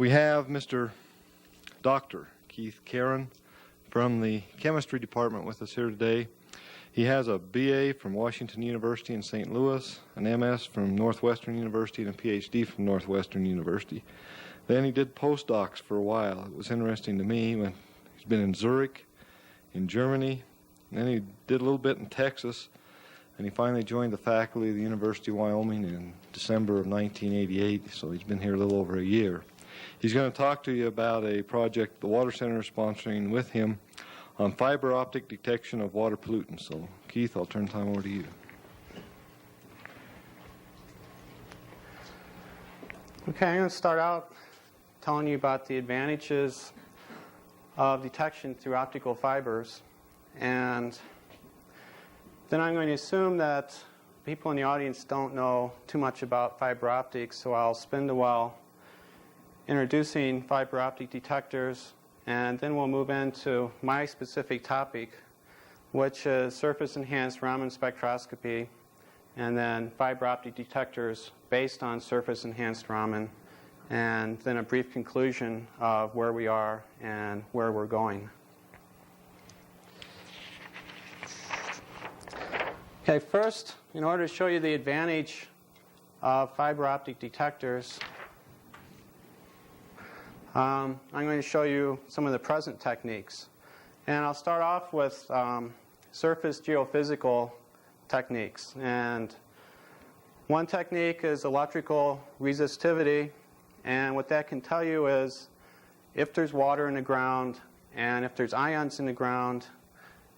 We have Mr. Dr. Keith Caron from the chemistry department with us here today. He has a BA from Washington University in St. Louis, an MS from Northwestern University, and a PhD from Northwestern University. Then he did postdocs for a while. It was interesting to me when he's been in Zurich, in Germany, and then he did a little bit in Texas, and he finally joined the faculty of the University of Wyoming in December of 1988, so he's been here a little over a year. He's going to talk to you about a project the Water Center is sponsoring with him on fiber optic detection of water pollutants. So, Keith, I'll turn time over to you. Okay, I'm going to start out telling you about the advantages of detection through optical fibers. And then I'm going to assume that people in the audience don't know too much about fiber optics, so I'll spend a while introducing fiber optic detectors, and then we'll move into my specific topic, which is surface-enhanced Raman spectroscopy, and then fiber optic detectors based on surface-enhanced Raman, and then a brief conclusion of where we are and where we're going. Okay, first, in order to show you the advantage of fiber optic detectors, I'm going to show you some of the present techniques. And I'll start off with surface geophysical techniques. And one technique is electrical resistivity. And what that can tell you is if there's water in the ground and if there's ions in the ground,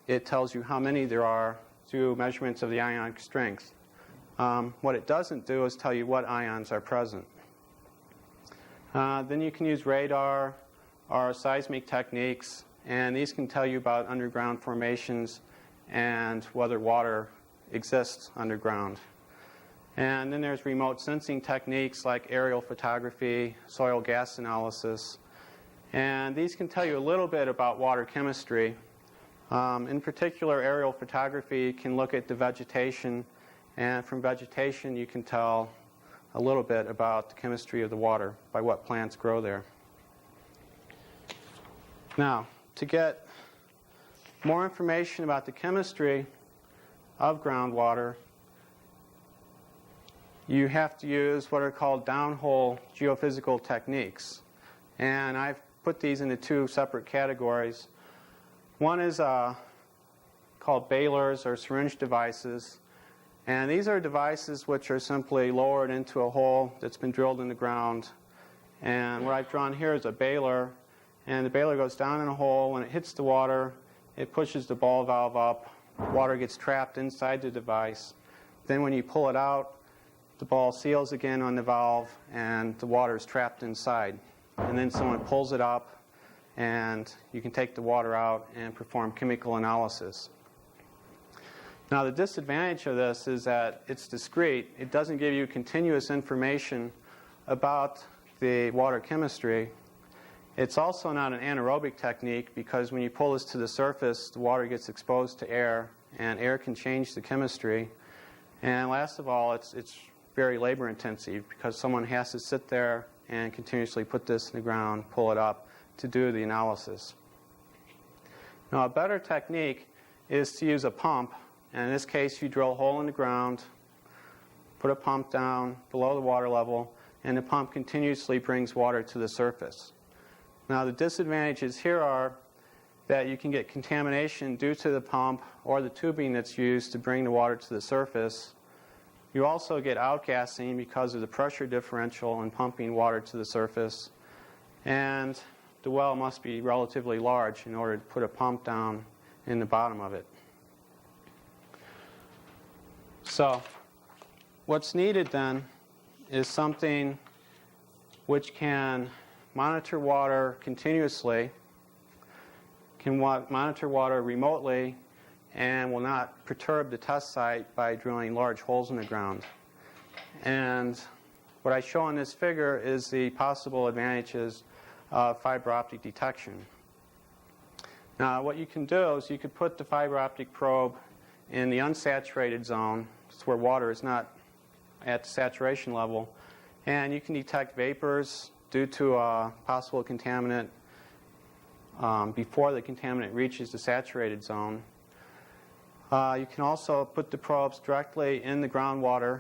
it tells you how many there are through measurements of the ionic strength. What it doesn't do is tell you what ions are present. Then you can use radar or seismic techniques, and these can tell you about underground formations and whether water exists underground. And then there's remote sensing techniques like aerial photography, soil gas analysis, and these can tell you a little bit about water chemistry. In particular, aerial photography can look at the vegetation, and from vegetation you can tell a little bit about the chemistry of the water by what plants grow there. Now, to get more information about the chemistry of groundwater, you have to use what are called downhole geophysical techniques. And I've put these into two separate categories. One is called Baylors or syringe devices. And these are devices which are simply lowered into a hole that's been drilled in the ground. And what I've drawn here is a Baylor. And the Baylor goes down in a hole. When it hits the water, it pushes the ball valve up. Water gets trapped inside the device. Then when you pull it out, the ball seals again on the valve, and the water is trapped inside. And then someone pulls it up, and you can take the water out and perform chemical analysis. Now, the disadvantage of this is that it's discrete. It doesn't give you continuous information about the water chemistry. It's also not an anaerobic technique because when you pull this to the surface, the water gets exposed to air, and air can change the chemistry. And last of all, it's very labor intensive because someone has to sit there and continuously put this in the ground, pull it up to do the analysis. Now, a better technique is to use a pump. And in this case, you drill a hole in the ground, put a pump down below the water level, and the pump continuously brings water to the surface. Now, the disadvantages here are that you can get contamination due to the pump or the tubing that's used to bring the water to the surface. You also get outgassing because of the pressure differential in pumping water to the surface. And the well must be relatively large in order to put a pump down in the bottom of it. So what's needed then is something which can monitor water continuously, can monitor water remotely, and will not perturb the test site by drilling large holes in the ground. And what I show in this figure is the possible advantages of fiber optic detection. Now, what you can do is you could put the fiber optic probe in the unsaturated zone. It's where water is not at the saturation level. And you can detect vapors, due to a possible contaminant before the contaminant reaches the saturated zone. You can also put the probes directly in the groundwater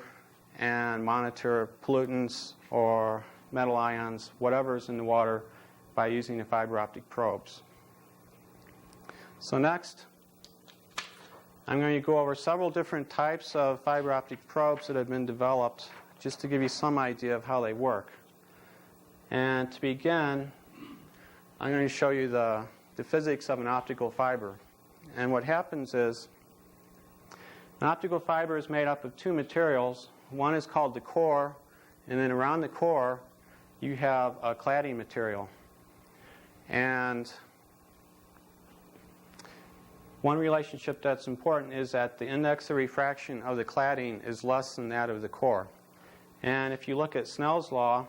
and monitor pollutants or metal ions, whatever's in the water, by using the fiber optic probes. So next, I'm going to go over several different types of fiber optic probes that have been developed, just to give you some idea of how they work. And to begin, I'm going to show you the physics of an optical fiber. And what happens is, an optical fiber is made up of two materials. One is called the core, and then around the core you have a cladding material. And one relationship that's important is that the index of refraction of the cladding is less than that of the core. And if you look at Snell's law,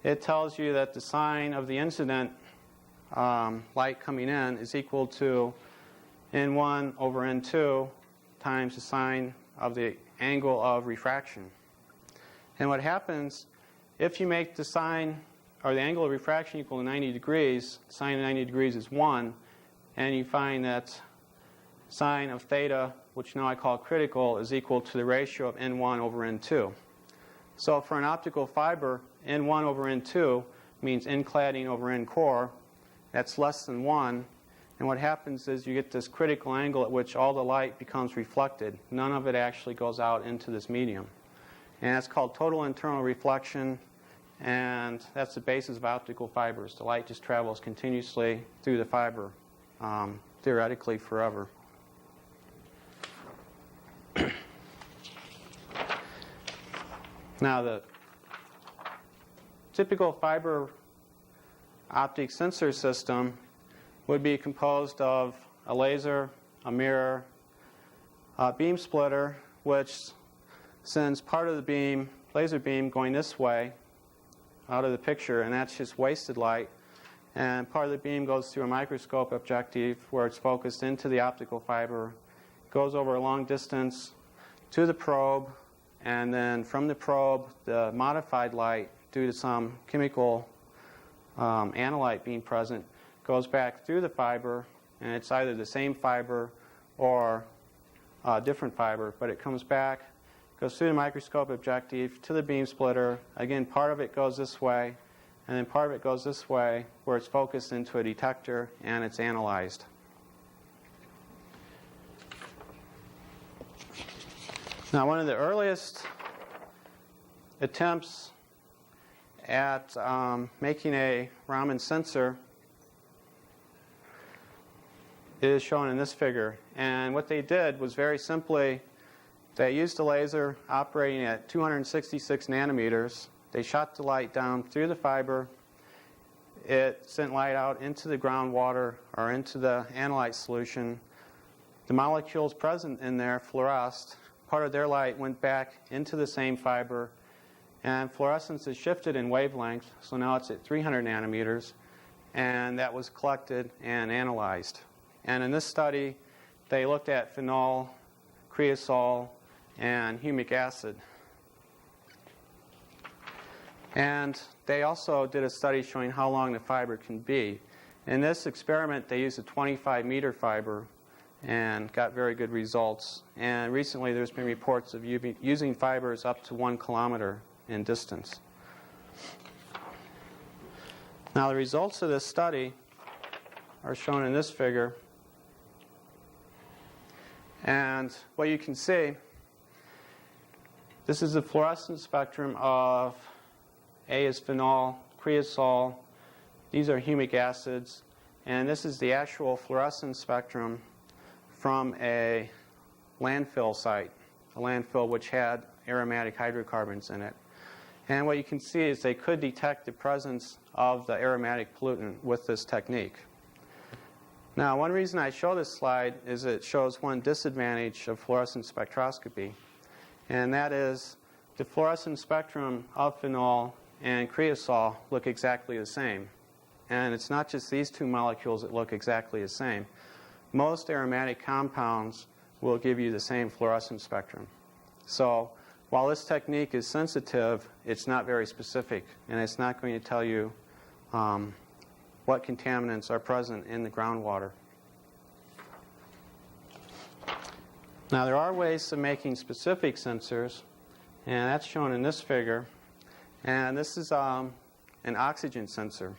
it tells you that the sine of the incident light coming in is equal to N1 over N2 times the sine of the angle of refraction. And what happens, if you make the sine or the angle of refraction equal to 90 degrees, sine of 90 degrees is 1, and you find that sine of theta, which now I call critical, is equal to the ratio of N1 over N2. So for an optical fiber, N1 over N2 means N cladding over N core. That's less than 1. And what happens is you get this critical angle at which all the light becomes reflected. None of it actually goes out into this medium. And that's called total internal reflection, and that's the basis of optical fibers. The light just travels continuously through the fiber, theoretically forever. Now, the typical fiber optic sensor system would be composed of a laser, a mirror, a beam splitter, which sends part of the beam, laser beam, going this way out of the picture, and that's just wasted light. And part of the beam goes through a microscope objective where it's focused into the optical fiber, goes over a long distance to the probe, and then from the probe, the modified light, due to some chemical analyte being present, goes back through the fiber, and it's either the same fiber or a different fiber, but it comes back, goes through the microscope objective to the beam splitter. Again, part of it goes this way, and then part of it goes this way, where it's focused into a detector and it's analyzed. Now, one of the earliest attempts at making a Raman sensor is shown in this figure. And what they did was very simply, they used a laser operating at 266 nanometers. They shot the light down through the fiber. It sent light out into the groundwater or into the analyte solution. The molecules present in there fluoresced. Part of their light went back into the same fiber, and fluorescence is shifted in wavelength, so now it's at 300 nanometers, and that was collected and analyzed. And in this study, they looked at phenol, creosol, and humic acid. And they also did a study showing how long the fiber can be. In this experiment, they used a 25-meter fiber and got very good results. And recently, there's been reports of using fibers up to 1 kilometer in distance. Now, the results of this study are shown in this figure. And what you can see, this is the fluorescence spectrum of A is phenol, creosol. These are humic acids. And this is the actual fluorescence spectrum from a landfill site, a landfill which had aromatic hydrocarbons in it. And what you can see is they could detect the presence of the aromatic pollutant with this technique. Now, one reason I show this slide is it shows one disadvantage of fluorescence spectroscopy, and that is the fluorescence spectrum of phenol and creosol look exactly the same. And it's not just these two molecules that look exactly the same. Most aromatic compounds will give you the same fluorescence spectrum. So while this technique is sensitive, it's not very specific, and it's not going to tell you what contaminants are present in the groundwater. Now, there are ways of making specific sensors, and that's shown in this figure. And this is an oxygen sensor.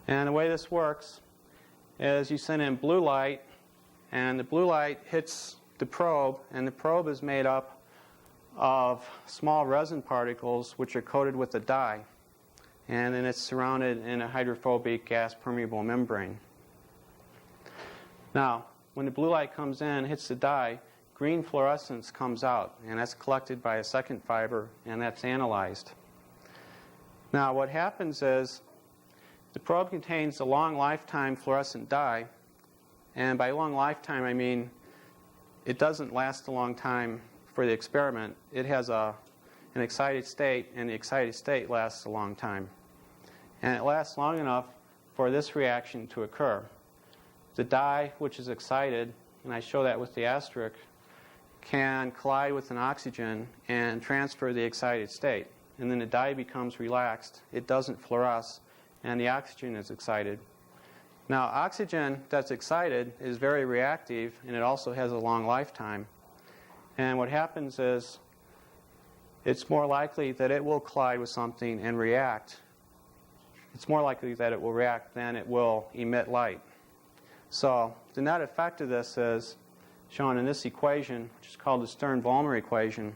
And the way this works is you send in blue light, and the blue light hits the probe, and the probe is made up of small resin particles which are coated with a dye. And then it's surrounded in a hydrophobic gas permeable membrane. Now, when the blue light comes in, hits the dye, green fluorescence comes out, and that's collected by a second fiber, and that's analyzed. Now, what happens is the probe contains a long lifetime fluorescent dye, and by long lifetime I mean it doesn't last a long time for the experiment. It has an excited state, and the excited state lasts a long time. And it lasts long enough for this reaction to occur. The dye, which is excited, and I show that with the asterisk, can collide with an oxygen and transfer the excited state. And then the dye becomes relaxed, it doesn't fluoresce, and the oxygen is excited. Now, oxygen that's excited is very reactive, and it also has a long lifetime. And what happens is it's more likely that it will collide with something and react. It's more likely that it will react than it will emit light. So the net effect of this is shown in this equation, which is called the Stern-Volmer equation.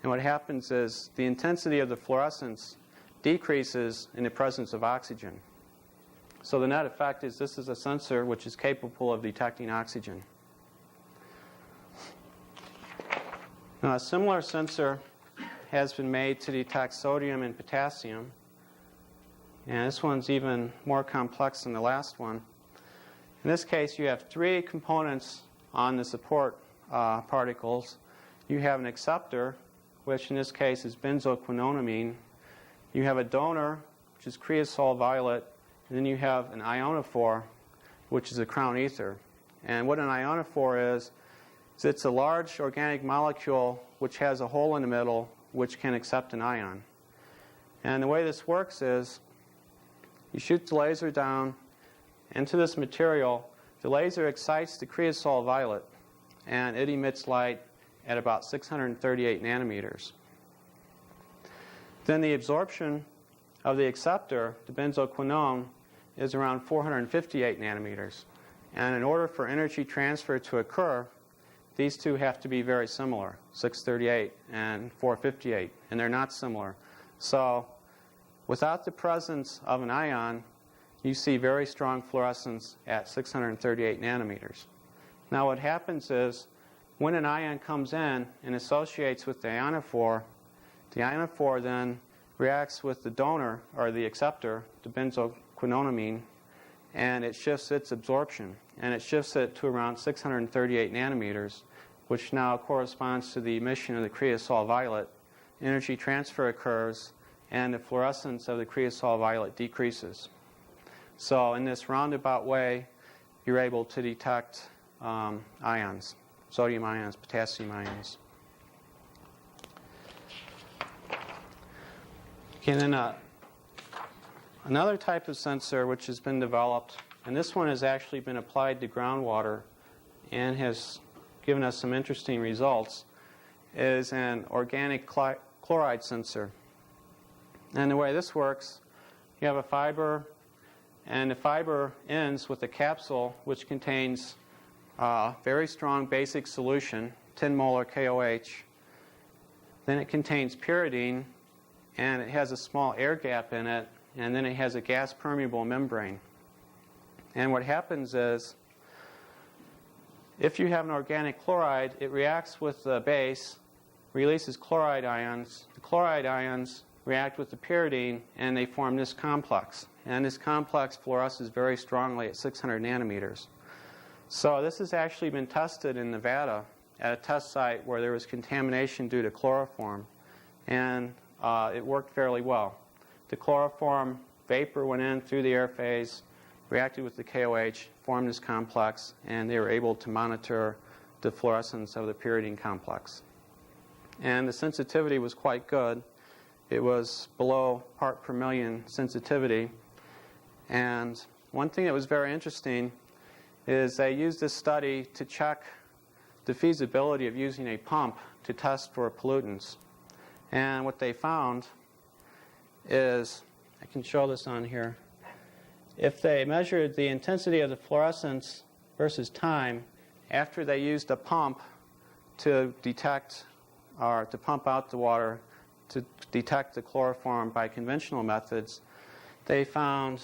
And what happens is the intensity of the fluorescence decreases in the presence of oxygen. So the net effect is this is a sensor which is capable of detecting oxygen. Now, a similar sensor has been made to detect sodium and potassium. And this one's even more complex than the last one. In this case, you have three components on the support particles. You have an acceptor, which in this case is benzoquinonamine. You have a donor, which is creosol violet. And then you have an ionophore, which is a crown ether. And what an ionophore is it's a large organic molecule which has a hole in the middle which can accept an ion. And the way this works is you shoot the laser down into this material. The laser excites the creosol violet, and it emits light at about 638 nanometers. Then the absorption of the acceptor, the benzoquinone, is around 458 nanometers. And in order for energy transfer to occur, these two have to be very similar, 638 and 458, and they're not similar. So without the presence of an ion, you see very strong fluorescence at 638 nanometers. Now what happens is when an ion comes in and associates with the ionophore then reacts with the donor, or the acceptor, the benzoquinonamine, and it shifts its absorption. And it shifts it to around 638 nanometers, which now corresponds to the emission of the creosol violet. Energy transfer occurs, and the fluorescence of the creosol violet decreases. So in this roundabout way, you're able to detect ions, sodium ions, potassium ions. Okay, and then another type of sensor which has been developed, and this one has actually been applied to groundwater and has given us some interesting results, is an organic chloride sensor. And the way this works, you have a fiber, and the fiber ends with a capsule which contains a very strong basic solution, 10 molar KOH. Then it contains pyridine, and it has a small air gap in it, and then it has a gas permeable membrane. And what happens is, if you have an organic chloride, it reacts with the base, releases chloride ions. The chloride ions react with the pyridine, and they form this complex. And this complex fluoresces very strongly at 600 nanometers. So this has actually been tested in Nevada at a test site where there was contamination due to chloroform. And it worked fairly well. The chloroform vapor went in through the air phase, reacted with the KOH, formed this complex, and they were able to monitor the fluorescence of the pyridine complex. and the sensitivity was quite good. It was below part per million sensitivity. And one thing that was very interesting is they used this study to check the feasibility of using a pump to test for pollutants. And what they found is, I can show this on here, if they measured the intensity of the fluorescence versus time after they used a pump to detect or to pump out the water to detect the chloroform by conventional methods, they found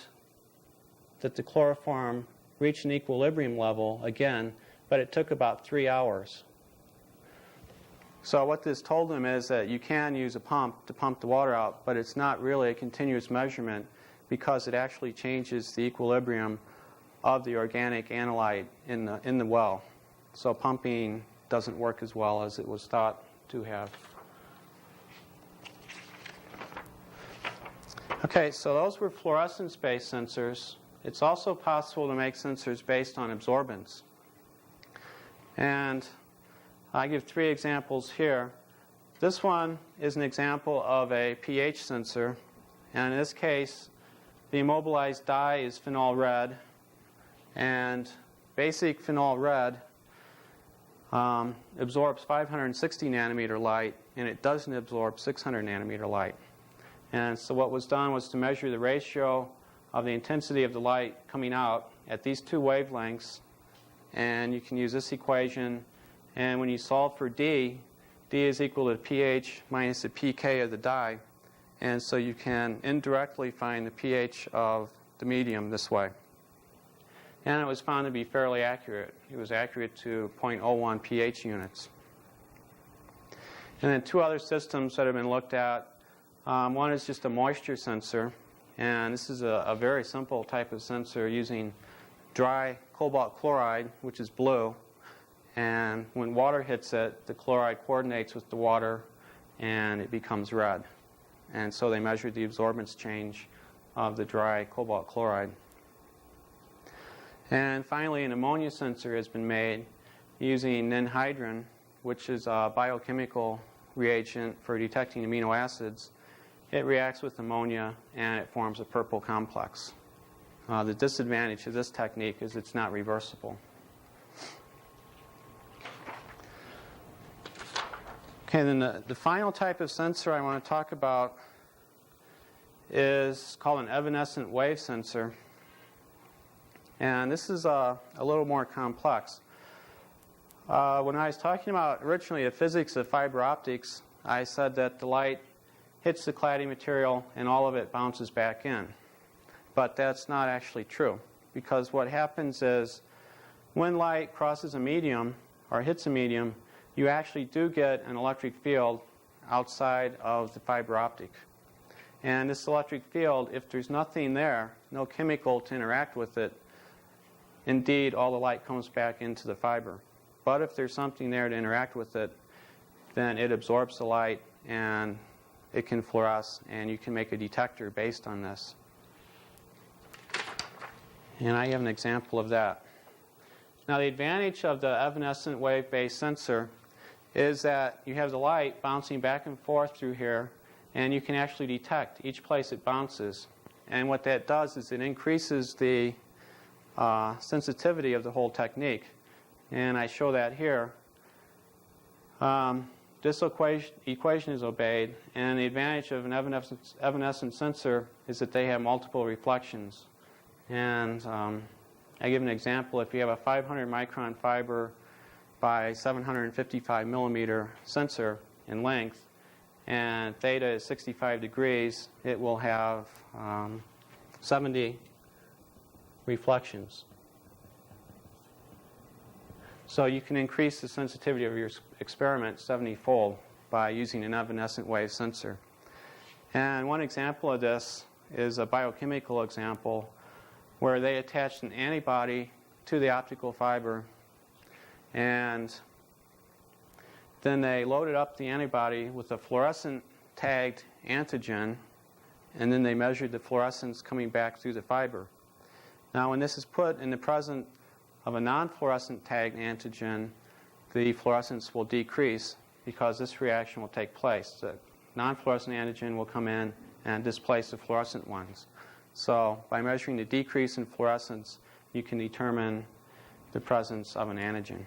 that the chloroform reached an equilibrium level again, but it took about 3 hours. So what this told them is that you can use a pump to pump the water out, but it's not really a continuous measurement because it actually changes the equilibrium of the organic analyte in the well. So pumping doesn't work as well as it was thought to have. Okay, so those were fluorescence-based sensors. It's also possible to make sensors based on absorbance. And I give 3 examples here. This one is an example of a pH sensor. And in this case, the immobilized dye is phenol red. And basic phenol red absorbs 560 nanometer light, and it doesn't absorb 600 nanometer light. And so what was done was to measure the ratio of the intensity of the light coming out at these 2 wavelengths. And you can use this equation. And when you solve for D, D is equal to pH minus the pK of the dye. And so you can indirectly find the pH of the medium this way. And it was found to be fairly accurate. It was accurate to 0.01 pH units. And then 2 other systems that have been looked at. One is just a moisture sensor. And this is a very simple type of sensor using dry cobalt chloride, which is blue. And when water hits it, the chloride coordinates with the water, and it becomes red. And so they measured the absorbance change of the dry cobalt chloride. And finally, an ammonia sensor has been made using ninhydrin, which is a biochemical reagent for detecting amino acids. It reacts with ammonia, and it forms a purple complex. The disadvantage of this technique is it's not reversible. Okay, then the final type of sensor I want to talk about is called an evanescent wave sensor. And this is a little more complex. When I was talking about originally the physics of fiber optics, I said that the light hits the cladding material and all of it bounces back in. But that's not actually true, because what happens is when light crosses a medium or hits a medium, you actually do get an electric field outside of the fiber optic. And this electric field, if there's nothing there, no chemical to interact with it, indeed all the light comes back into the fiber. But if there's something there to interact with it, then it absorbs the light and it can fluoresce, and you can make a detector based on this. And I have an example of that. Now, the advantage of the evanescent wave-based sensor is that you have the light bouncing back and forth through here, and you can actually detect each place it bounces. And what that does is it increases the sensitivity of the whole technique. And I show that here. This equation is obeyed, and the advantage of an evanescent sensor is that they have multiple reflections. And I give an example. If you have a 500 micron fiber by 755 millimeter sensor in length, and theta is 65 degrees, it will have 70 reflections. So you can increase the sensitivity of your experiment 70-fold by using an evanescent wave sensor. And one example of this is a biochemical example where they attached an antibody to the optical fiber, and then they loaded up the antibody with a fluorescent tagged antigen, and then they measured the fluorescence coming back through the fiber. Now, when this is put in the presence of a non-fluorescent tagged antigen, the fluorescence will decrease, because this reaction will take place. The non-fluorescent antigen will come in and displace the fluorescent ones. So by measuring the decrease in fluorescence, you can determine the presence of an antigen.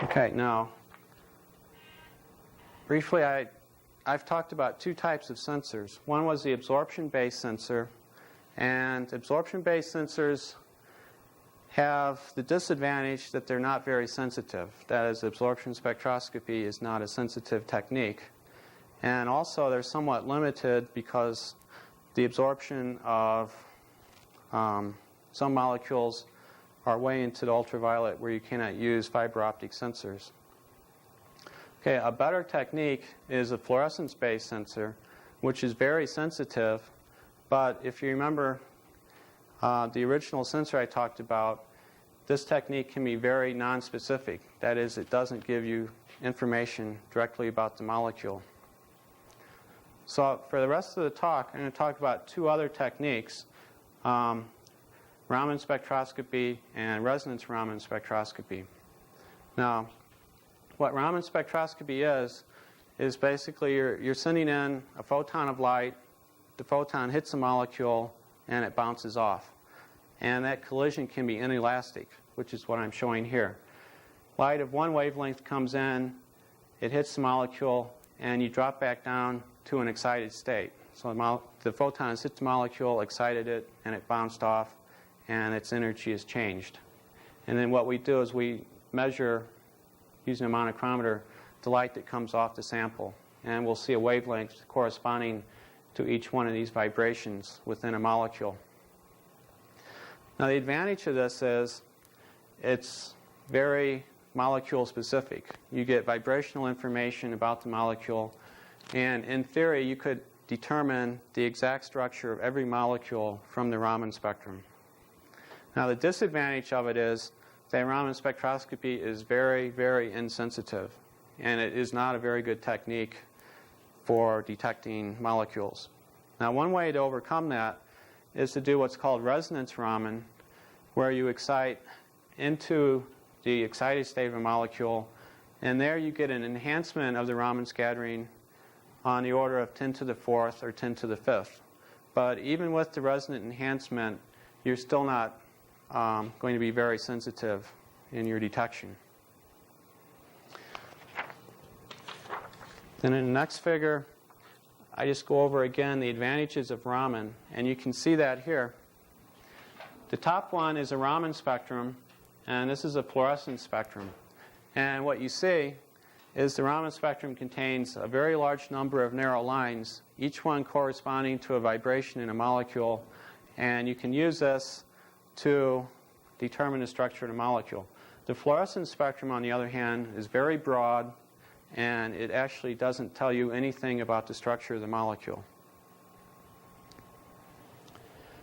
Okay, now, briefly, I've talked about two types of sensors. One was the absorption-based sensor, and absorption-based sensors have the disadvantage that they're not very sensitive. That is, absorption spectroscopy is not a sensitive technique. And also, they're somewhat limited because the absorption of some molecules are way into the ultraviolet where you cannot use fiber optic sensors. Okay, a better technique is a fluorescence-based sensor, which is very sensitive, but if you remember the original sensor I talked about, this technique can be very nonspecific. That is, it doesn't give you information directly about the molecule. So for the rest of the talk, I'm going to talk about two other techniques, Raman spectroscopy and resonance Raman spectroscopy. Now, what Raman spectroscopy is basically you're sending in a photon of light, the photon hits a molecule, and it bounces off. And that collision can be inelastic, which is what I'm showing here. Light of one wavelength comes in, it hits the molecule, and you drop back down to an excited state. So the photon has hit the molecule, excited it, and it bounced off, and its energy is changed. And then what we do is we measure, using a monochromator, the light that comes off the sample. And we'll see a wavelength corresponding to each one of these vibrations within a molecule. Now the advantage of this is it's very molecule specific. You get vibrational information about the molecule, and in theory you could determine the exact structure of every molecule from the Raman spectrum. Now the disadvantage of it is that Raman spectroscopy is very, very insensitive, and it is not a very good technique for detecting molecules. Now one way to overcome that is to do what's called resonance Raman, where you excite into the excited state of a molecule, and there you get an enhancement of the Raman scattering on the order of 10 to the 4th or 10 to the 5th. But even with the resonant enhancement, you're still not going to be very sensitive in your detection. Then in the next figure, I just go over again the advantages of Raman, and you can see that here. The top one is a Raman spectrum, and this is a fluorescence spectrum. And what you see is the Raman spectrum contains a very large number of narrow lines, each one corresponding to a vibration in a molecule, and you can use this to determine the structure of the molecule. The fluorescence spectrum, on the other hand, is very broad, and it actually doesn't tell you anything about the structure of the molecule.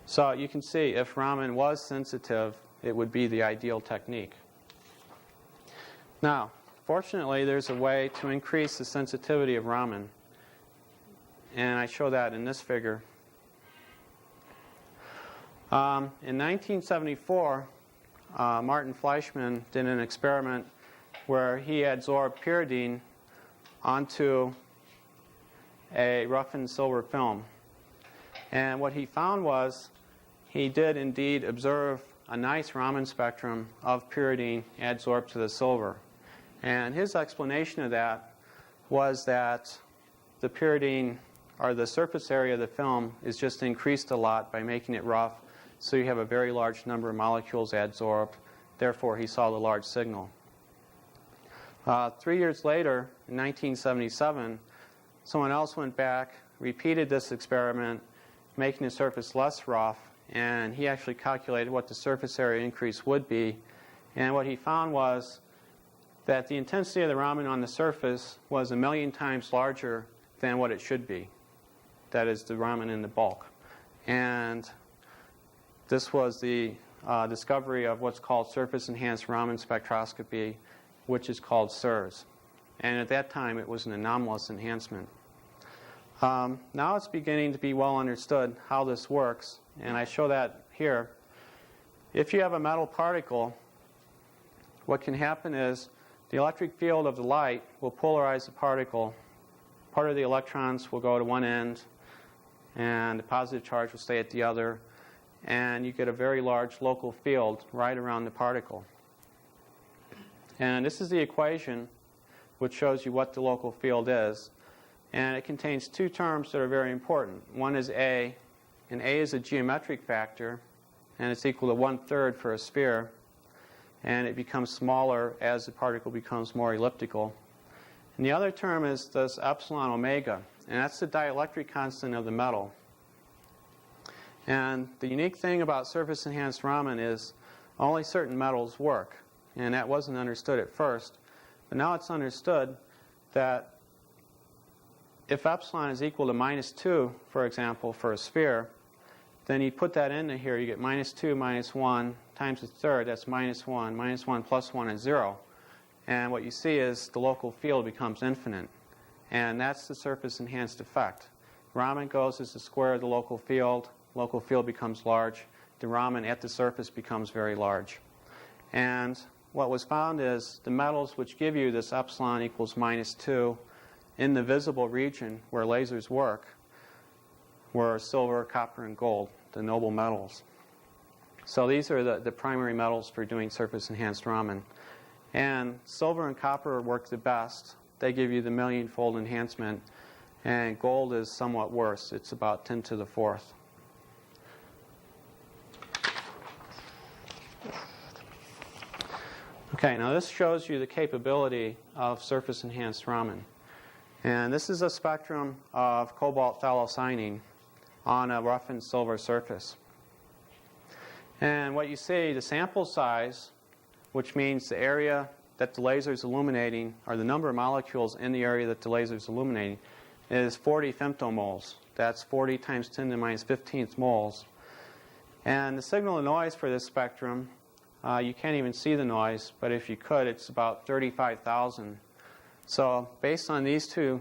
So you can see if Raman was sensitive, it would be the ideal technique. Now, fortunately, there's a way to increase the sensitivity of Raman, and I show that in this figure. In 1974, Martin Fleischmann did an experiment where he adsorbed pyridine onto a roughened silver film. And what he found was he did indeed observe a nice Raman spectrum of pyridine adsorbed to the silver. And his explanation of that was that the pyridine, or the surface area of the film, is just increased a lot by making it rough, so you have a very large number of molecules adsorbed. Therefore, he saw the large signal. 3 years later, in 1977, someone else went back, repeated this experiment, making the surface less rough, and he actually calculated what the surface area increase would be. And what he found was that the intensity of the Raman on the surface was 1,000,000 times larger than what it should be. That is, the Raman in the bulk. And this was the discovery of what's called surface-enhanced Raman spectroscopy, which is called SIRS. And at that time, it was an anomalous enhancement. Now it's beginning to be well understood how this works, and I show that here. if you have a metal particle, what can happen is the electric field of the light will polarize the particle. Part of the electrons will go to one end, and the positive charge will stay at the other, and you get a very large local field right around the particle. And this is the equation which shows you what the local field is. And it contains two terms that are very important. One is A, and A is a geometric factor, and it's equal to 1/3 for a sphere. And it becomes smaller as the particle becomes more elliptical. And the other term is this epsilon omega, and that's the dielectric constant of the metal. And the unique thing about surface-enhanced Raman is only certain metals work, and that wasn't understood at first. But now it's understood that if epsilon is equal to -2, for example, for a sphere, then you put that into here, you get -2 minus 1 times a third, that's -1. -1 plus 1 is 0. And what you see is the local field becomes infinite. And that's the surface-enhanced effect. Raman goes as the square of the local field becomes large. The Raman at the surface becomes very large. And what was found is the metals which give you this epsilon equals -2 in the visible region where lasers work were silver, copper, and gold, the noble metals. So these are the primary metals for doing surface-enhanced Raman. And silver and copper work the best. They give you the millionfold enhancement. And gold is somewhat worse. It's about 10 to the fourth. Okay, now this shows you the capability of surface-enhanced Raman. And this is a spectrum of cobalt phthalocyanine on a roughened silver surface. And what you see, the sample size, which means the area that the laser is illuminating, or the number of molecules in the area that the laser is illuminating, is 40 femtomoles. That's 40 times 10 to the minus 15th moles. And the signal to noise for this spectrum, you can't even see the noise, but if you could, it's about 35,000. So based on these two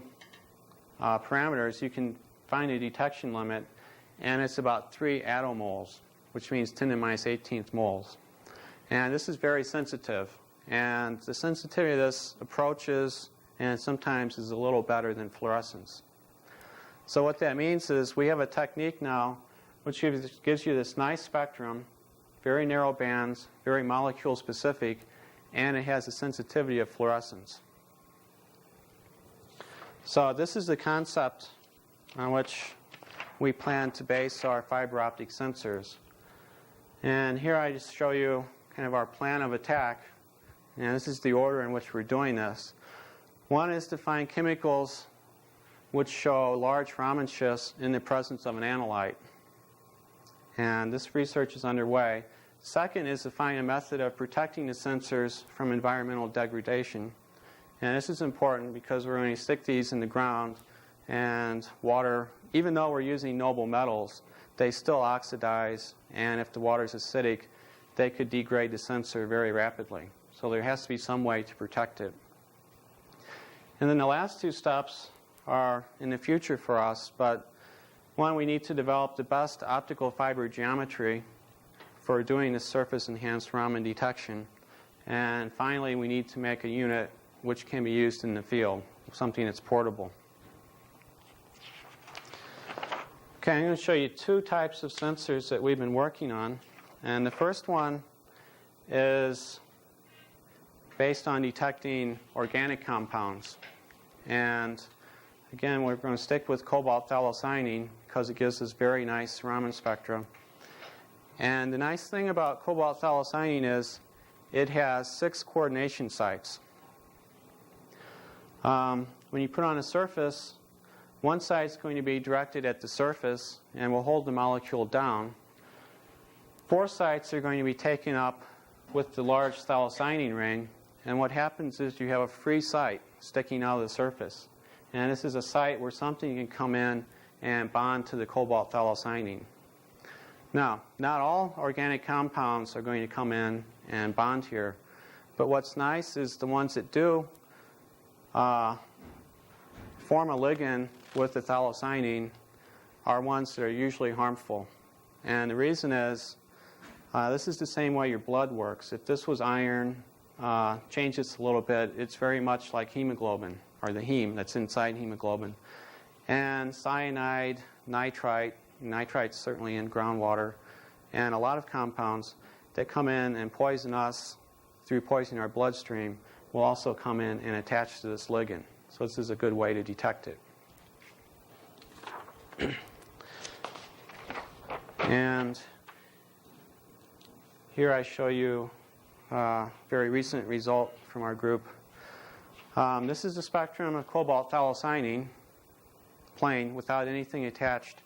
parameters, you can find a detection limit, and it's about 3 attomoles, which means 10 to the minus 18th moles. And this is very sensitive. And the sensitivity of this approaches and sometimes is a little better than fluorescence. So what that means is we have a technique now which gives you this nice spectrum, very narrow bands, very molecule specific, and it has the sensitivity of fluorescence. So this is the concept on which we plan to base our fiber optic sensors. And here I just show you kind of our plan of attack. And this is the order in which we're doing this. One is to find chemicals which show large Raman shifts in the presence of an analyte. And this research is underway. Second is to find a method of protecting the sensors from environmental degradation. And this is important because we're going to stick these in the ground, and water, even though we're using noble metals, they still oxidize, and if the water is acidic, they could degrade the sensor very rapidly. So there has to be some way to protect it. And then the last two steps are in the future for us, but one, we need to develop the best optical fiber geometry for doing this surface-enhanced Raman detection. And finally, we need to make a unit which can be used in the field, something that's portable. Okay, I'm going to show you two types of sensors that we've been working on. And the first one is based on detecting organic compounds. And again, we're going to stick with cobalt phthalocyanine because it gives us very nice Raman spectra. And the nice thing about cobalt phthalocyanine is it has 6 coordination sites. When you put on a surface, one side is going to be directed at the surface and will hold the molecule down. 4 sites are going to be taken up with the large phthalocyanine ring, and what happens is you have a free site sticking out of the surface. And this is a site where something can come in and bond to the cobalt phthalocyanine. Now, not all organic compounds are going to come in and bond here, but what's nice is the ones that do form a ligand with the phthalocyanine are ones that are usually harmful. And the reason is This is the same way your blood works. If this was iron, change this a little bit, it's very much like hemoglobin, or the heme that's inside hemoglobin. And cyanide, nitrite, nitrite's certainly in groundwater, and a lot of compounds that come in and poison us through poisoning our bloodstream will also come in and attach to this ligand. So this is a good way to detect it. And here I show you a very recent result from our group. This is the spectrum of cobalt phthalocyanine, plain, without anything attached.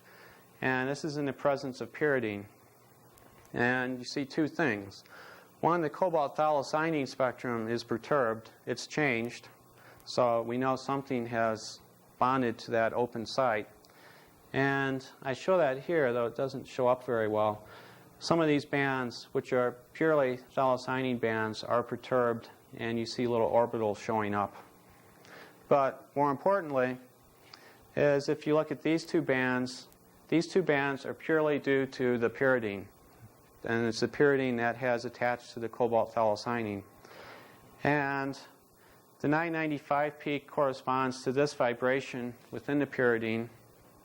And this is in the presence of pyridine. And you see two things. One, the cobalt phthalocyanine spectrum is perturbed. It's changed. So we know something has bonded to that open site. And I show that here, though it doesn't show up very well. Some of these bands, which are purely phthalocyanine bands, are perturbed, and you see little orbitals showing up. But more importantly, is if you look at these two bands are purely due to the pyridine. And it's the pyridine that has attached to the cobalt phthalocyanine. And the 995 peak corresponds to this vibration within the pyridine,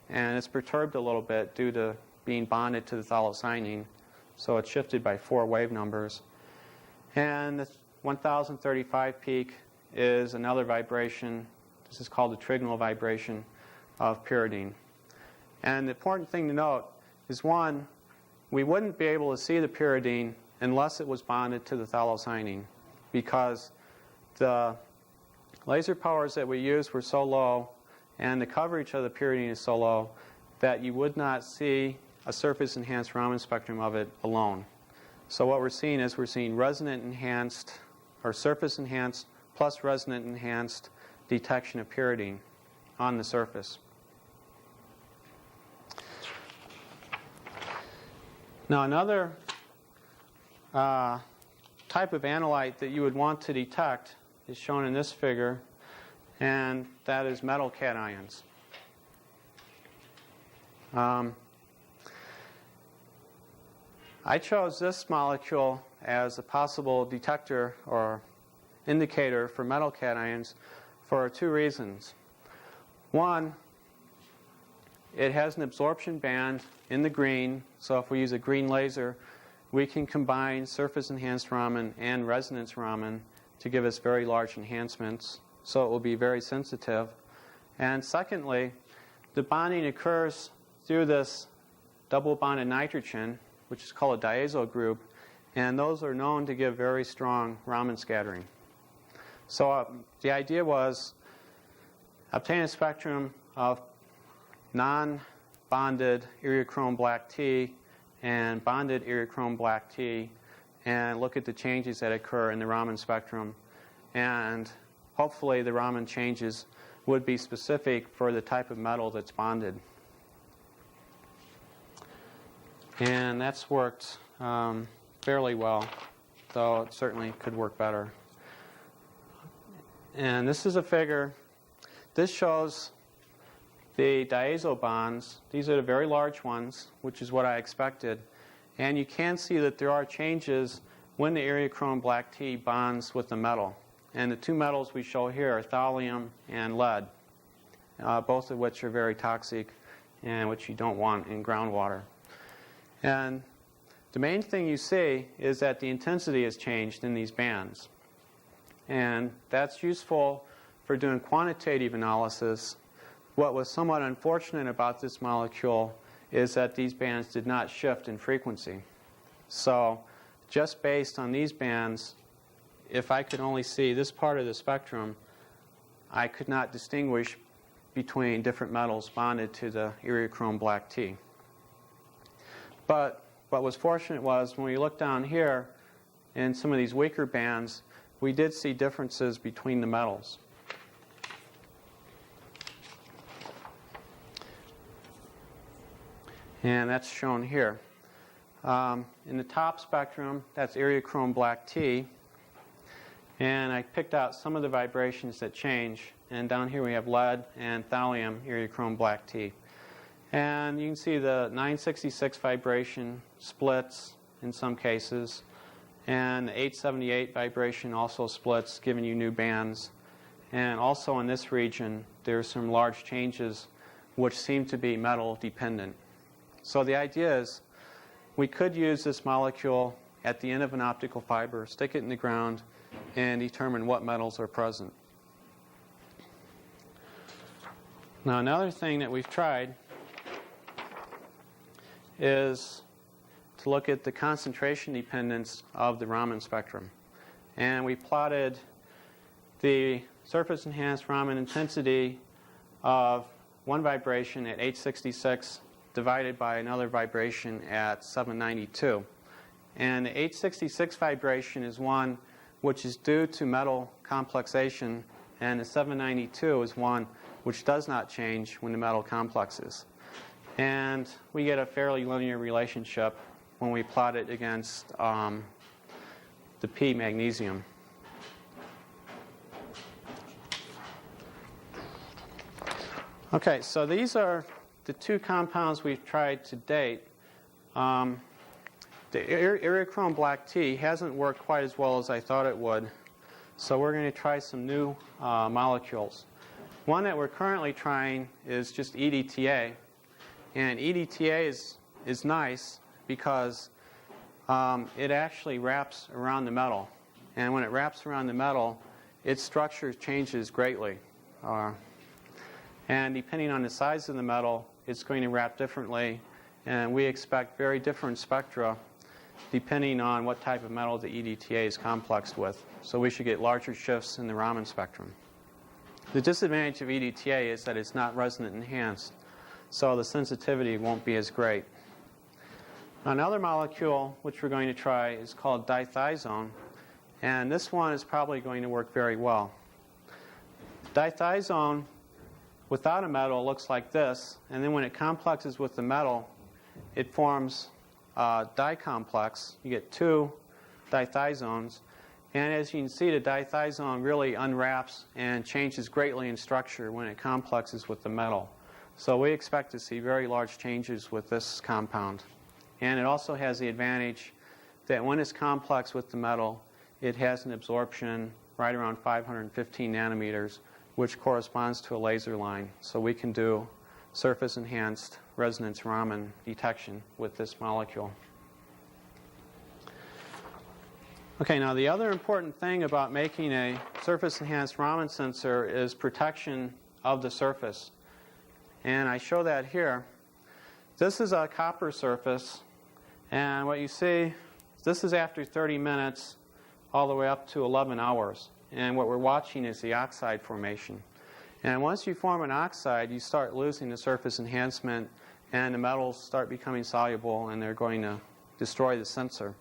and it's perturbed a little bit due to being bonded to the phthalocyanine. So it's shifted by 4 wave numbers. And the 1035 peak is another vibration. This is called the trigonal vibration of pyridine. And the important thing to note is, one, we wouldn't be able to see the pyridine unless it was bonded to the phthalocyanine, because the laser powers that we used were so low and the coverage of the pyridine is so low that you would not see a surface-enhanced Raman spectrum of it alone. So what we're seeing is resonant-enhanced, or surface-enhanced plus resonant-enhanced detection of pyridine on the surface. Now another type of analyte that you would want to detect is shown in this figure, and that is metal cations. I chose this molecule as a possible detector or indicator for metal cations for 2 reasons. One, it has an absorption band in the green, so if we use a green laser, we can combine surface-enhanced Raman and resonance Raman to give us very large enhancements, so it will be very sensitive. And secondly, the bonding occurs through this double-bonded nitrogen, which is called a diazo group, and those are known to give very strong Raman scattering. So the idea was obtain a spectrum of non-bonded iriochrome black T and bonded iriochrome black T, and look at the changes that occur in the Raman spectrum. And hopefully the Raman changes would be specific for the type of metal that's bonded. And that's worked fairly well, though it certainly could work better. And this is a figure. This shows the diazo bonds. These are the very large ones, which is what I expected. And you can see that there are changes when the iriochrome black T bonds with the metal. And the 2 metals we show here are thallium and lead, both of which are very toxic and which you don't want in groundwater. And the main thing you see is that the intensity has changed in these bands. And that's useful for doing quantitative analysis. What was somewhat unfortunate about this molecule is that these bands did not shift in frequency. So just based on these bands, if I could only see this part of the spectrum, I could not distinguish between different metals bonded to the iriochrome black T. But what was fortunate was when we looked down here in some of these weaker bands, we did see differences between the metals. And that's shown here. In the top spectrum, that's iriochrome black T. And I picked out some of the vibrations that change. And down here we have lead and thallium iriochrome black T. And you can see the 966 vibration splits in some cases. And the 878 vibration also splits, giving you new bands. And also in this region, there's some large changes which seem to be metal dependent. So the idea is we could use this molecule at the end of an optical fiber, stick it in the ground, and determine what metals are present. Now another thing that we've tried is to look at the concentration dependence of the Raman spectrum. And we plotted the surface enhanced Raman intensity of one vibration at 866 divided by another vibration at 792. And the 866 vibration is one which is due to metal complexation, and the 792 is one which does not change when the metal complexes. And we get a fairly linear relationship when we plot it against the P magnesium. Okay, so these are the two compounds we've tried to date. The Iriochrome black tea hasn't worked quite as well as I thought it would, so we're going to try some new molecules. One that we're currently trying is just EDTA, and EDTA is nice because it actually wraps around the metal, and when it wraps around the metal, its structure changes greatly. And depending on the size of the metal, it's going to wrap differently, and we expect very different spectra depending on what type of metal the EDTA is complexed with. So we should get larger shifts in the Raman spectrum. The disadvantage of EDTA is that it's not resonant enhanced, so the sensitivity won't be as great. Another molecule which we're going to try is called dithiazone, and this one is probably going to work very well. Dithiazone without a metal looks like this, and then when it complexes with the metal, it forms a dicomplex. You get two dithiazones, and as you can see, the dithiazone really unwraps and changes greatly in structure when it complexes with the metal. So we expect to see very large changes with this compound. And it also has the advantage that when it's complex with the metal, it has an absorption right around 515 nanometers, which corresponds to a laser line. So we can do surface-enhanced resonance Raman detection with this molecule. Okay, now the other important thing about making a surface-enhanced Raman sensor is protection of the surface. And I show that here. This is a copper surface, and what you see, this is after 30 minutes all the way up to 11 hours. And what we're watching is the oxide formation. And once you form an oxide, you start losing the surface enhancement, and the metals start becoming soluble, and they're going to destroy the sensor.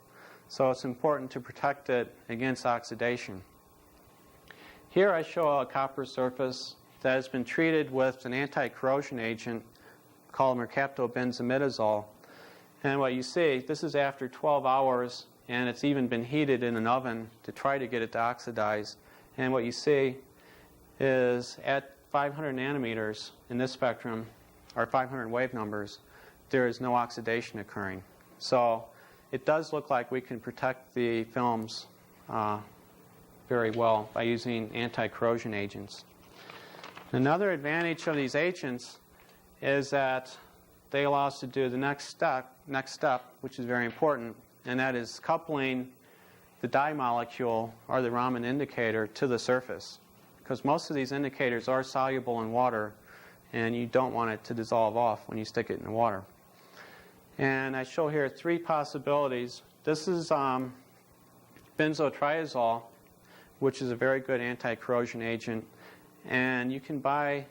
So it's important to protect it against oxidation. Here I show a copper surface that has been treated with an anti-corrosion agent called mercaptobenzimidazole. And what you see, this is after 12 hours, and it's even been heated in an oven to try to get it to oxidize. And what you see is at 500 nanometers in this spectrum, or 500 wave numbers, there is no oxidation occurring. So it does look like we can protect the films very well by using anti-corrosion agents. Another advantage of these agents is that they allow us to do the next step, which is very important, and that is coupling the dye molecule or the Raman indicator to the surface. Because most of these indicators are soluble in water, and you don't want it to dissolve off when you stick it in the water. And I show here three possibilities. This is benzotriazole, which is a very good anti-corrosion agent. And you can buy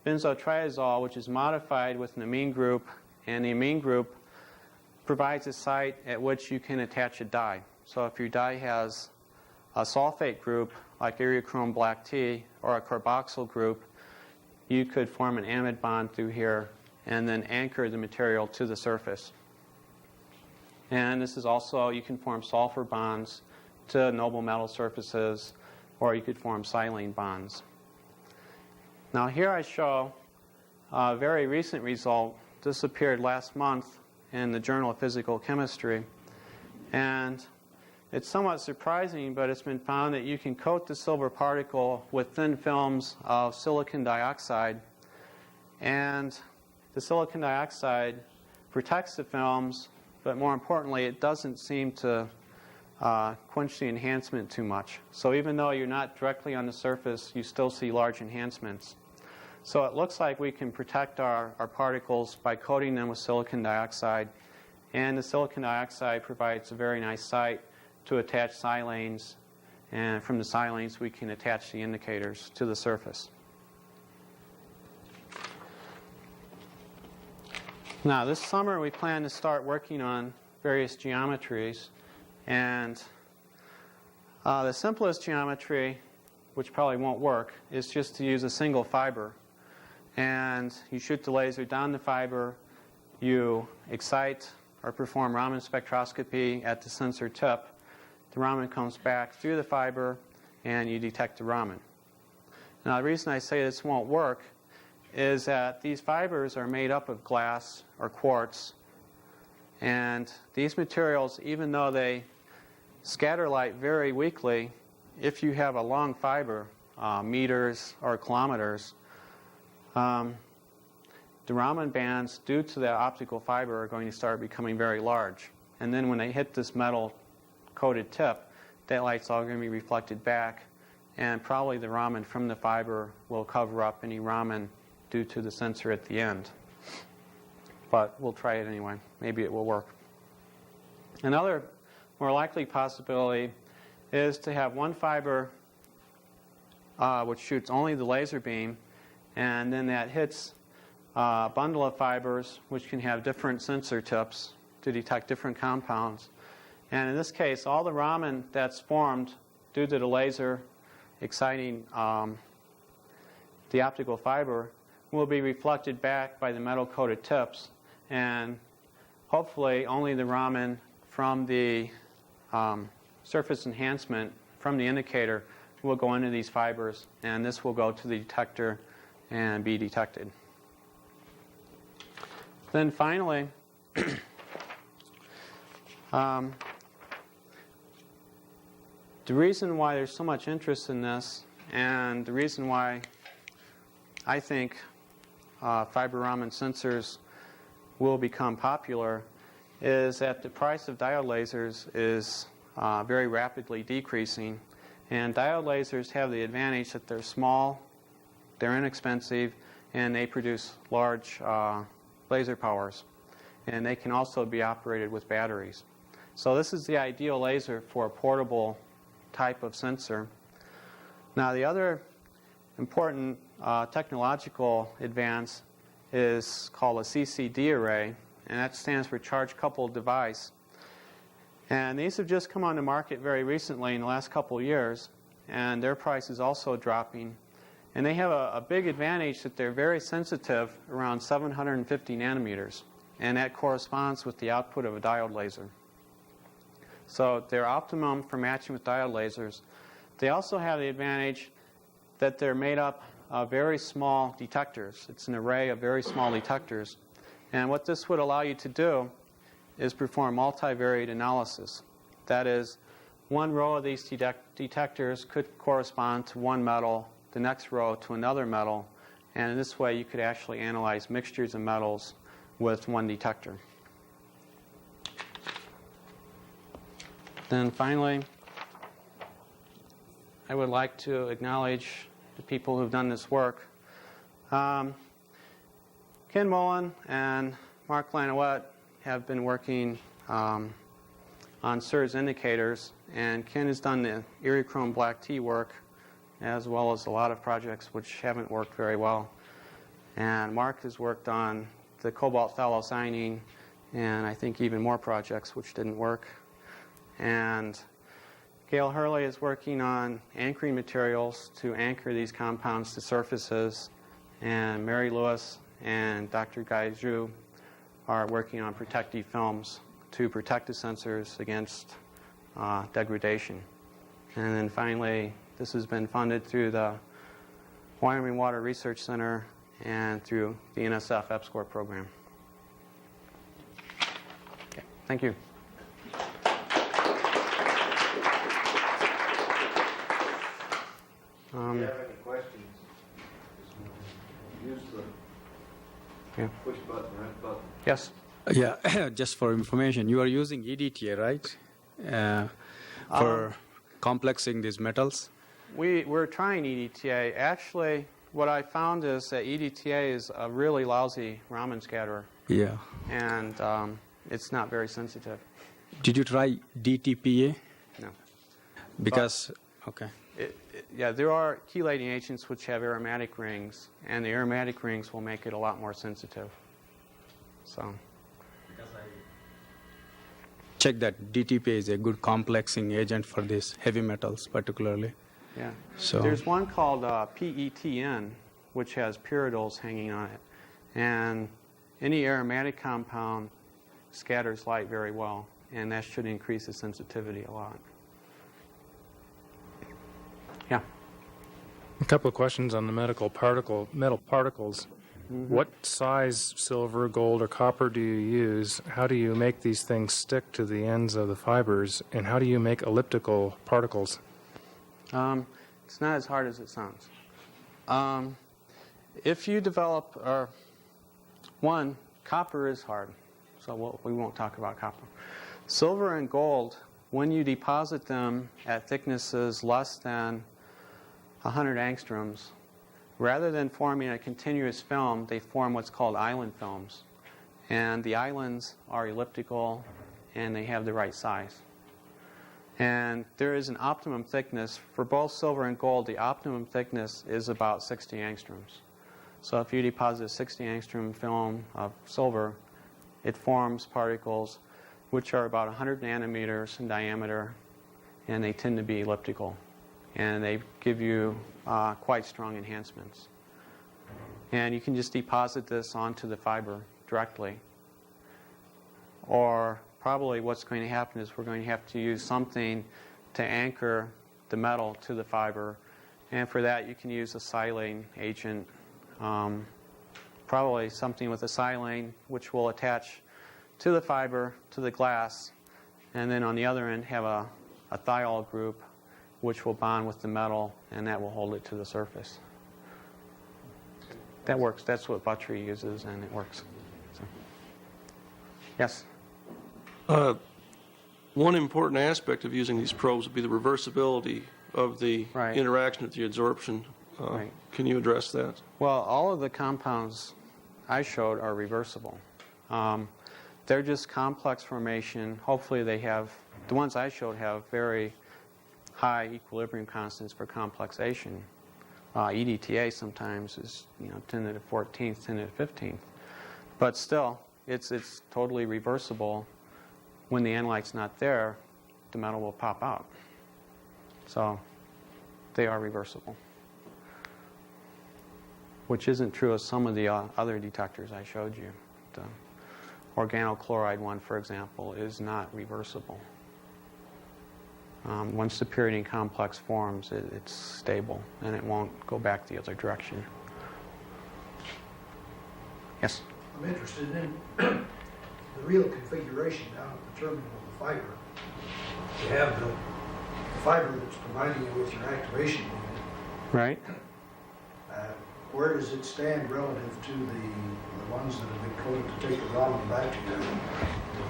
benzotriazole, which is modified with an amine group, and the amine group provides a site at which you can attach a dye. So if your dye has a sulfate group, like Iriochrome black tea, or a carboxyl group, you could form an amide bond through here and then anchor the material to the surface. And this is also, you can form sulfur bonds to noble metal surfaces, or you could form silane bonds. Now here I show a very recent result. This appeared last month in the Journal of Physical Chemistry. And it's somewhat surprising, but it's been found that you can coat the silver particle with thin films of silicon dioxide, and the silicon dioxide protects the films, but more importantly, it doesn't seem to quench the enhancement too much. So even though you're not directly on the surface, you still see large enhancements. So it looks like we can protect our particles by coating them with silicon dioxide, and the silicon dioxide provides a very nice site to attach silanes, and from the silanes we can attach the indicators to the surface. Now this summer we plan to start working on various geometries, and the simplest geometry, which probably won't work, is just to use a single fiber. And you shoot the laser down the fiber, you excite or perform Raman spectroscopy at the sensor tip. The Raman comes back through the fiber, and you detect the Raman. Now the reason I say this won't work is that these fibers are made up of glass or quartz, and these materials, even though they scatter light very weakly, if you have a long fiber, meters or kilometers, the Raman bands, due to the optical fiber, are going to start becoming very large. And then when they hit this metal coated tip, that light's all going to be reflected back, and probably the Raman from the fiber will cover up any Raman due to the sensor at the end. But we'll try it anyway. Maybe it will work. Another more likely possibility is to have one fiber which shoots only the laser beam, and then that hits a bundle of fibers which can have different sensor tips to detect different compounds. And in this case, all the Raman that's formed due to the laser exciting the optical fiber will be reflected back by the metal-coated tips, and hopefully only the Raman from the surface enhancement from the indicator will go into these fibers, and this will go to the detector and be detected. Then finally, the reason why there's so much interest in this, and the reason why I think fiber Raman sensors will become popular, is that the price of diode lasers is very rapidly decreasing. And diode lasers have the advantage that they're small, they're inexpensive, and they produce large laser powers. And they can also be operated with batteries. So this is the ideal laser for a portable type of sensor. Now the other important technological advance is called a CCD array, and that stands for Charge Coupled Device. And these have just come on the market very recently in the last couple of years, and their price is also dropping. And they have a big advantage that they're very sensitive, around 750 nanometers, and that corresponds with the output of a diode laser. So they're optimum for matching with diode lasers. They also have the advantage that they're made up of very small detectors. It's an array of very small detectors. And what this would allow you to do is perform multivariate analysis. That is, one row of these detectors could correspond to one metal, the next row to another metal, and in this way you could actually analyze mixtures of metals with one detector. Then finally, I would like to acknowledge the people who've done this work. Ken Mullen and Mark Lanouette have been working on SIRS indicators, and Ken has done the Erie-Chrome Black T work, as well as a lot of projects which haven't worked very well. And Mark has worked on the cobalt phthalocyanine, and I think even more projects which didn't work. And Gail Hurley is working on anchoring materials to anchor these compounds to surfaces, and Mary Lewis and Dr. Guy Zhu are working on protective films to protect the sensors against degradation. And then finally, this has been funded through the Wyoming Water Research Center and through the NSF EPSCoR program. Okay, thank you. If you have any questions, use the Yeah. push button, red button. Yes. Yeah, just for information, you are using EDTA, right? For complexing these metals? We're trying EDTA. Actually, what I found is that EDTA is a really lousy Raman scatterer, Yeah. and it's not very sensitive. Did you try DTPA? No. Because, okay. Yeah, there are chelating agents which have aromatic rings, and the aromatic rings will make it a lot more sensitive. So. Check that DTPA is a good complexing agent for these heavy metals, particularly. Yeah. So There's one called PETN, which has pyridols hanging on it. And any aromatic compound scatters light very well, and that should increase the sensitivity a lot. Yeah. A couple of questions on the metal particles. What size silver, gold, or copper do you use? How do you make these things stick to the ends of the fibers? And how do you make elliptical particles? It's not as hard as it sounds. If you develop, copper is hard, so we won't talk about copper. Silver and gold, when you deposit them at thicknesses less than 100 angstroms, rather than forming a continuous film, they form what's called island films. And the islands are elliptical, and they have the right size. And there is an optimum thickness. For both silver and gold, the optimum thickness is about 60 angstroms. So if you deposit a 60 angstrom film of silver, it forms particles which are about 100 nanometers in diameter, and they tend to be elliptical. And they give you quite strong enhancements. And you can just deposit this onto the fiber directly. Or probably what's going to happen is we're going to have to use something to anchor the metal to the fiber. And for that, you can use a silane agent, probably something with a silane, which will attach to the fiber, to the glass, and then on the other end have a thiol group, which will bond with the metal, and that will hold it to the surface. That works. That's what Buttrey uses, and it works. So. Yes? One important aspect of using these probes would be the reversibility of the Right. interaction with the adsorption. Right. Can you address that? Well, all of the compounds I showed are reversible. They're just complex formation. Hopefully they have, the ones I showed have very high equilibrium constants for complexation. EDTA sometimes is 10 to the 14th, 10 to the 15th. But still, it's totally reversible. When the analyte's not there, the metal will pop out. So they are reversible, which isn't true of some of the other detectors I showed you. The organochloride one, for example, is not reversible. Once the pyridine complex forms, it's stable, and it won't go back the other direction. Yes? I'm interested in the real configuration down at the terminal of the fiber. You have the fiber that's providing you with your activation unit. Right? Where does it stand relative to the ones that have been coated to take the Raman back together?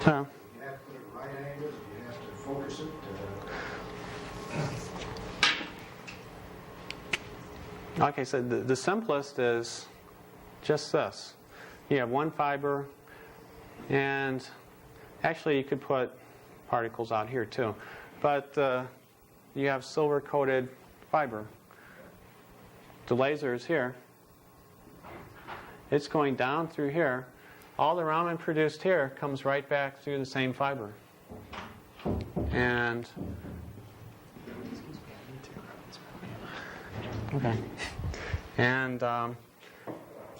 Huh. You have to put it at right angles, you have to focus it. Like I said, the simplest is just this. You have one fiber, and actually you could put particles out here too. But you have silver-coated fiber. The laser is here. It's going down through here. All the Raman produced here comes right back through the same fiber. And okay. And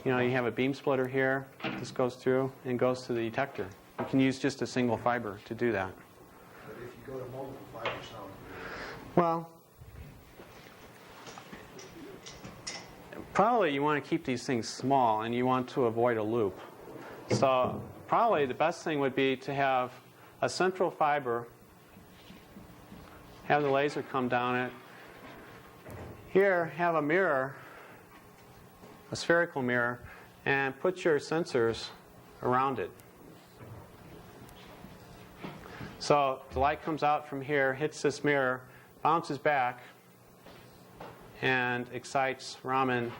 you have a beam splitter here. This goes through and goes to the detector. You can use just a single fiber to do that. But if you go to multiple fibers, how? Well, probably you want to keep these things small, and you want to avoid a loop. So probably the best thing would be to have a central fiber, have the laser come down it, Here, have a mirror, a spherical mirror, and put your sensors around it. So the light comes out from here, hits this mirror, bounces back, and excites Raman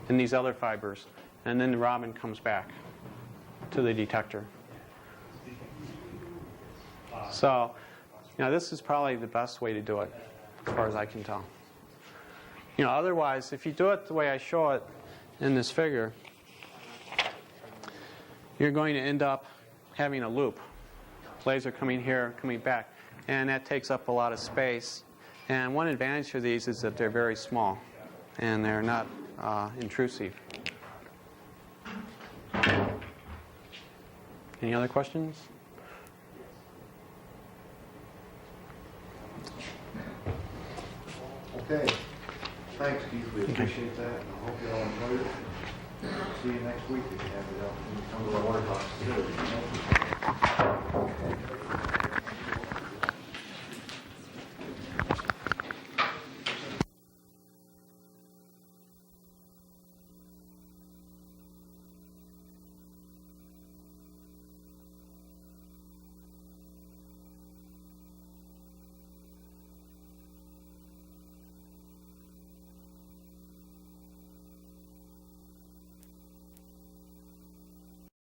in these other fibers. And then the Raman comes back to the detector. So, this is probably the best way to do it, as far as I can tell. Otherwise, if you do it the way I show it in this figure, you're going to end up having a loop. Laser coming here, coming back. And that takes up a lot of space. And one advantage of these is that they're very small, and they're not intrusive. Any other questions? Okay. Thanks, Keith. We appreciate that, and I hope you all enjoyed it. See you next week if you have the opportunity to come to our water talks.